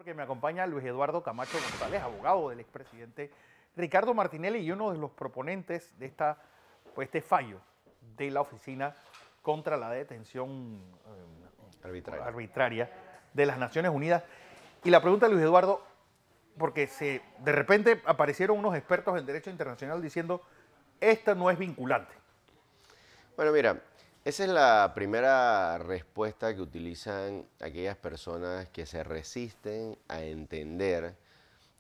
porque me acompaña Luis Eduardo Camacho González, abogado del expresidente Ricardo Martinelli y uno de los proponentes de este fallo de la Oficina contra la Detención Arbitraria de las Naciones Unidas. Y la pregunta, Luis Eduardo, porque de repente aparecieron unos expertos en derecho internacional diciendo esto no es vinculante. Bueno, mira, esa es la primera respuesta que utilizan aquellas personas que se resisten a entender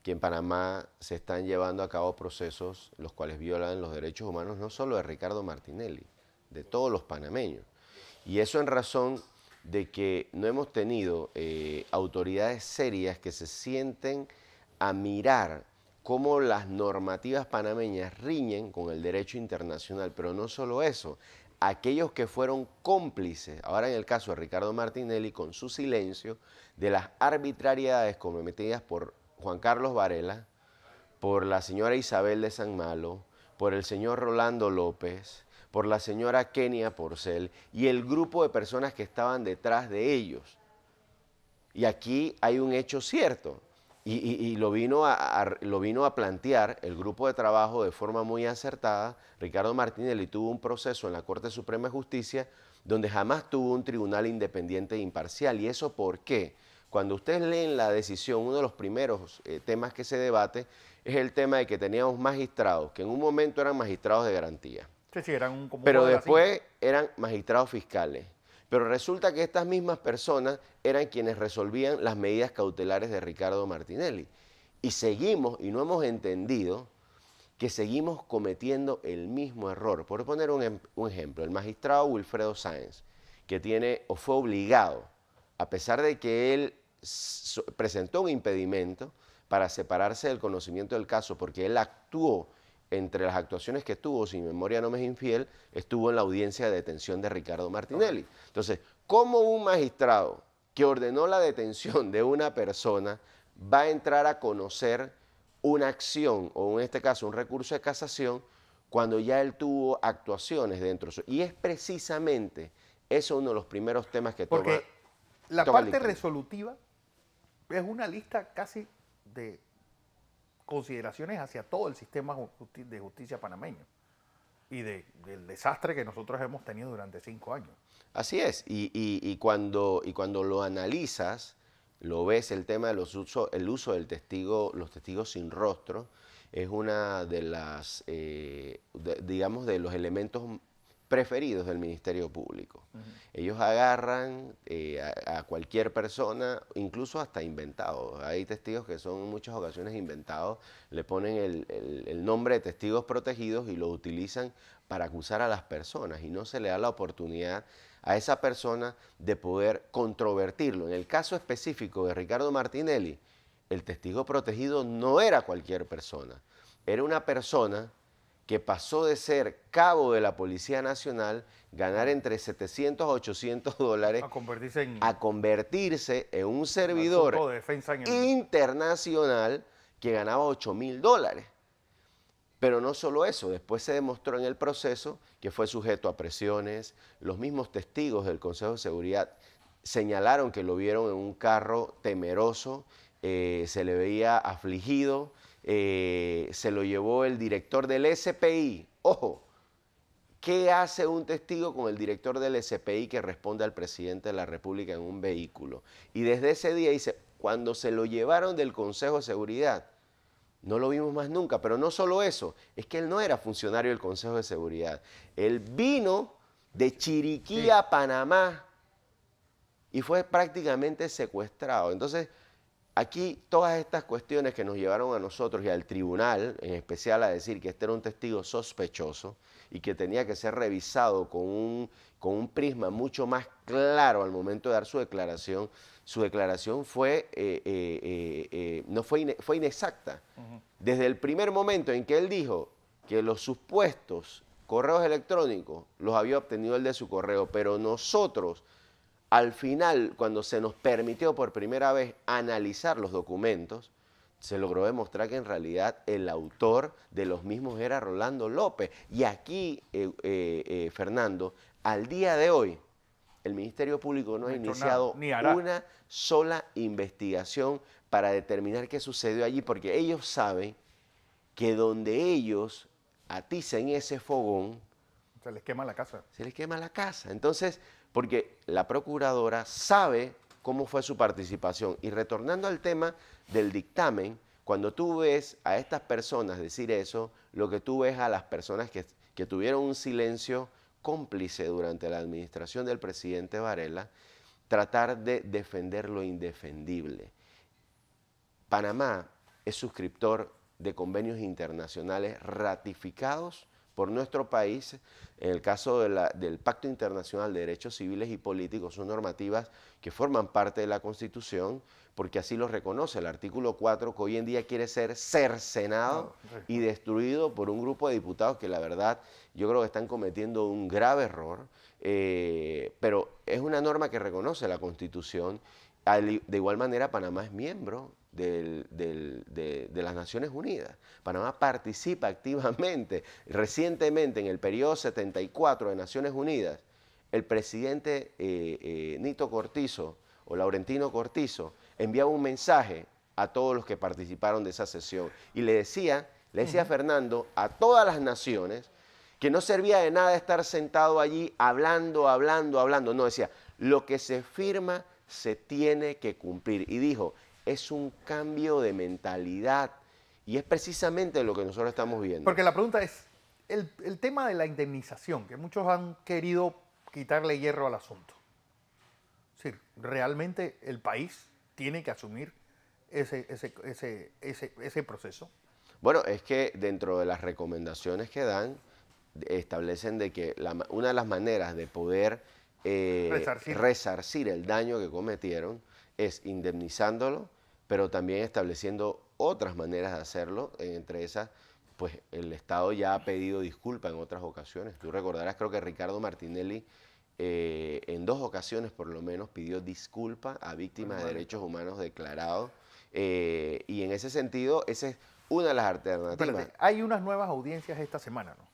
que en Panamá se están llevando a cabo procesos los cuales violan los derechos humanos no solo de Ricardo Martinelli, de todos los panameños. Y eso en razón de que no hemos tenido autoridades serias que se sienten a mirar cómo las normativas panameñas riñen con el derecho internacional. Pero no solo eso, aquellos que fueron cómplices, ahora en el caso de Ricardo Martinelli, con su silencio, de las arbitrariedades cometidas por Juan Carlos Varela, por la señora Isabel de San Malo, por el señor Rolando López, por la señora Kenia Porcel y el grupo de personas que estaban detrás de ellos. Y aquí hay un hecho cierto, y lo vino a plantear el grupo de trabajo de forma muy acertada. Ricardo Martinelli tuvo un proceso en la Corte Suprema de Justicia donde jamás tuvo un tribunal independiente e imparcial. ¿Y eso por qué? Cuando ustedes leen la decisión, uno de los primeros temas que se debate es el tema de que teníamos magistrados, que en un momento eran magistrados de garantía, Sí, eran como pero después eran magistrados fiscales. Pero resulta que estas mismas personas eran quienes resolvían las medidas cautelares de Ricardo Martinelli. Y seguimos, y no hemos entendido, que seguimos cometiendo el mismo error. Por poner un ejemplo, el magistrado Wilfredo Sáenz, que tiene o fue obligado, a pesar de que él presentó un impedimento para separarse del conocimiento del caso, porque él actuó entre las actuaciones que tuvo, si mi memoria no me es infiel, estuvo en la audiencia de detención de Ricardo Martinelli. Entonces, ¿cómo un magistrado que ordenó la detención de una persona va a entrar a conocer una acción, o en este caso un recurso de casación, cuando ya él tuvo actuaciones dentro? Y es precisamente eso uno de los primeros temas que toma. Porque la parte resolutiva es una lista casi de consideraciones hacia todo el sistema de justicia panameño y del desastre que nosotros hemos tenido durante 5 años. Así es, y cuando lo analizas, lo ves, el tema de el uso del testigo, los testigos sin rostro, es una de las, digamos, de los elementos preferidos del Ministerio Público. Ellos agarran a cualquier persona, incluso hasta inventados. Hay testigos que son en muchas ocasiones inventados, le ponen el nombre de testigos protegidos y lo utilizan para acusar a las personas y no se le da la oportunidad a esa persona de poder controvertirlo. En el caso específico de Ricardo Martinelli, el testigo protegido no era cualquier persona, era una persona que pasó de ser cabo de la Policía Nacional, ganar entre 700 a 800 dólares, a convertirse en un servidor internacional que ganaba 8.000 dólares. Pero no solo eso, después se demostró en el proceso que fue sujeto a presiones. Los mismos testigos del Consejo de Seguridad señalaron que lo vieron en un carro temeroso, se le veía afligido. Se lo llevó el director del SPI. Ojo, ¿qué hace un testigo con el director del SPI que responde al presidente de la República en un vehículo? Y desde ese día dice, cuando se lo llevaron del Consejo de Seguridad, no lo vimos más nunca. Pero no solo eso, es que él no era funcionario del Consejo de Seguridad. Él vino de Chiriquí a Panamá y fue prácticamente secuestrado. Entonces, aquí todas estas cuestiones que nos llevaron a nosotros y al tribunal, en especial a decir que este era un testigo sospechoso y que tenía que ser revisado con un prisma mucho más claro al momento de dar su declaración fue, fue inexacta. Desde el primer momento en que él dijo que los supuestos correos electrónicos los había obtenido él de su correo, pero nosotros, al final, cuando se nos permitió por primera vez analizar los documentos, se logró demostrar que en realidad el autor de los mismos era Rolando López. Y aquí, Fernando, al día de hoy, el Ministerio Público no ha hecho iniciado nada, ni hará. una sola investigación para determinar qué sucedió allí, porque ellos saben que donde ellos aticen ese fogón, Se les quema la casa. se les quema la casa. Entonces, porque la procuradora sabe cómo fue su participación. Y retornando al tema del dictamen, cuando tú ves a estas personas decir eso, lo que tú ves a las personas que tuvieron un silencio cómplice durante la administración del presidente Varela, tratar de defender lo indefendible. Panamá es suscriptor de convenios internacionales ratificados por nuestro país. En el caso del Pacto Internacional de Derechos Civiles y Políticos, son normativas que forman parte de la Constitución, porque así lo reconoce el artículo 4, que hoy en día quiere ser cercenado y destruido por un grupo de diputados que la verdad yo creo que están cometiendo un grave error, pero es una norma que reconoce la Constitución. De igual manera, Panamá es miembro de las Naciones Unidas. Panamá participa activamente. Recientemente, en el periodo 74 de Naciones Unidas, el presidente Nito Cortizo, o Laurentino Cortizo, enviaba un mensaje a todos los que participaron de esa sesión y le decía a Fernando, a todas las naciones, que no servía de nada estar sentado allí hablando. No, decía, lo que se firma se tiene que cumplir. Y dijo, es un cambio de mentalidad y es precisamente lo que nosotros estamos viendo. Porque la pregunta es, el tema de la indemnización, que muchos han querido quitarle hierro al asunto. Es decir, realmente el país tiene que asumir ese proceso. Bueno, es que dentro de las recomendaciones que dan, establecen de que una de las maneras de poder resarcir el daño que cometieron es indemnizándolo, pero también estableciendo otras maneras de hacerlo. Entre esas, pues el Estado ya ha pedido disculpas en otras ocasiones. Tú recordarás, creo que Ricardo Martinelli en 2 ocasiones por lo menos pidió disculpas a víctimas de derechos humanos declarados. Y en ese sentido, esa es una de las alternativas. Espérate, hay unas nuevas audiencias esta semana, ¿no?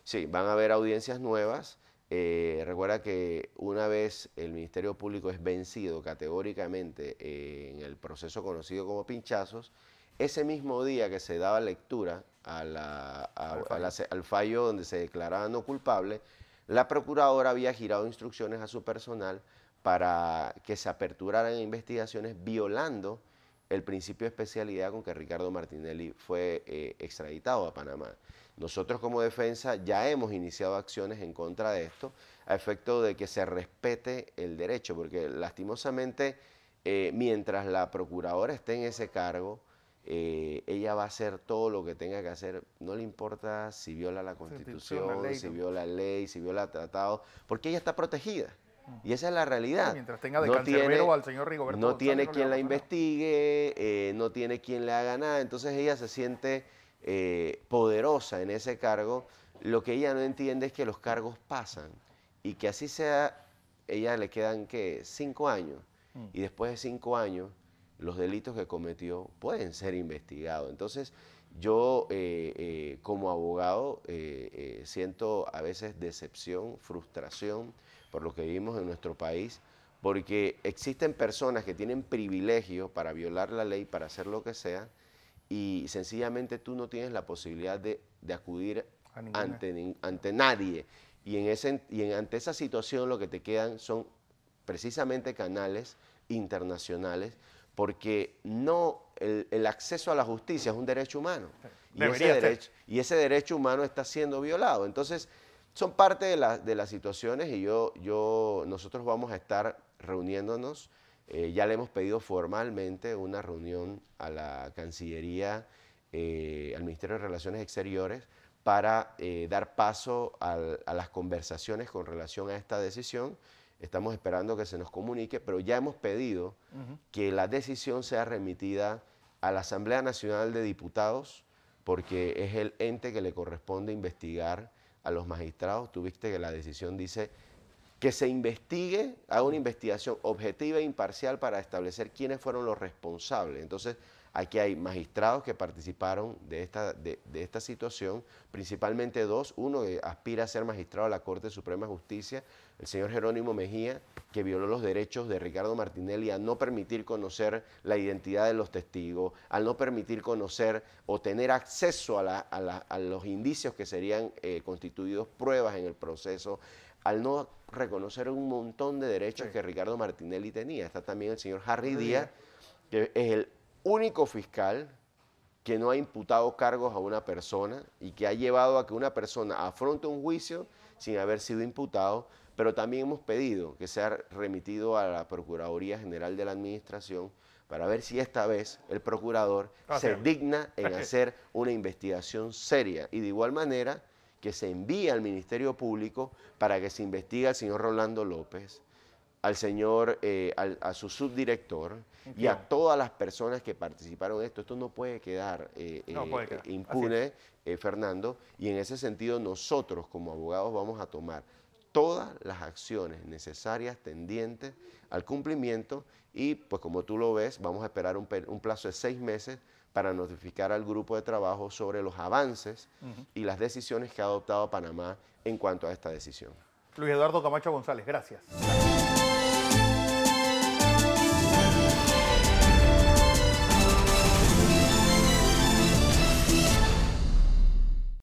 Sí, van a haber audiencias nuevas. Recuerda que una vez el Ministerio Público es vencido categóricamente en el proceso conocido como pinchazos, ese mismo día que se daba lectura al fallo donde se declaraba no culpable, la procuradora había girado instrucciones a su personal para que se aperturaran investigaciones violando el principio de especialidad con que Ricardo Martinelli fue extraditado a Panamá. Nosotros como defensa ya hemos iniciado acciones en contra de esto a efecto de que se respete el derecho, porque lastimosamente mientras la procuradora esté en ese cargo, ella va a hacer todo lo que tenga que hacer, no le importa si viola la Constitución, si viola la ley, si viola el tratado, porque ella está protegida. Y esa es la realidad. Mientras tenga de cancerbero al señor Rigoberto no González, tiene no quien le va la a pasar nada. investigue, no tiene quien le haga nada, entonces ella se siente poderosa en ese cargo. Lo que ella no entiende es que los cargos pasan y que así sea, ella le quedan, ¿qué? 5 años. Y después de 5 años, los delitos que cometió pueden ser investigados. Entonces, yo como abogado siento a veces decepción, frustración por lo que vivimos en nuestro país, porque existen personas que tienen privilegios para violar la ley, para hacer lo que sea, y sencillamente tú no tienes la posibilidad de acudir ante nadie. Y ante esa situación lo que te quedan son precisamente canales internacionales, porque el acceso a la justicia es un derecho humano. Y ese derecho humano está siendo violado. Entonces, son parte de las situaciones y nosotros vamos a estar reuniéndonos. Ya le hemos pedido formalmente una reunión a la Cancillería, al Ministerio de Relaciones Exteriores, para dar paso a las conversaciones con relación a esta decisión. Estamos esperando que se nos comunique, pero ya hemos pedido que la decisión sea remitida a la Asamblea Nacional de Diputados, porque es el ente que le corresponde investigar a los magistrados. Tú viste que la decisión dice que se investigue, haga una investigación objetiva e imparcial para establecer quiénes fueron los responsables. Entonces, aquí hay magistrados que participaron de esta situación, principalmente dos. Uno que aspira a ser magistrado de la Corte Suprema de Justicia, el señor Jerónimo Mejía, que violó los derechos de Ricardo Martinelli al no permitir conocer la identidad de los testigos, al no permitir conocer o tener acceso a los indicios que serían constituidos pruebas en el proceso, al no reconocer un montón de derechos que Ricardo Martinelli tenía. Está también el señor Harry Díaz, que es el único fiscal que no ha imputado cargos a una persona y que ha llevado a que una persona afronte un juicio sin haber sido imputado, pero también hemos pedido que sea remitido a la Procuraduría General de la Administración para ver si esta vez el procurador se digna en hacer una investigación seria y de igual manera que se envíe al Ministerio Público para que se investigue al señor Rolando López, al señor, a su subdirector y a todas las personas que participaron en esto. Esto no puede quedar impune, Fernando, y en ese sentido nosotros como abogados vamos a tomar todas las acciones necesarias tendientes al cumplimiento y pues como tú lo ves, vamos a esperar un plazo de 6 meses para notificar al grupo de trabajo sobre los avances y las decisiones que ha adoptado Panamá en cuanto a esta decisión. Luis Eduardo Camacho González, gracias.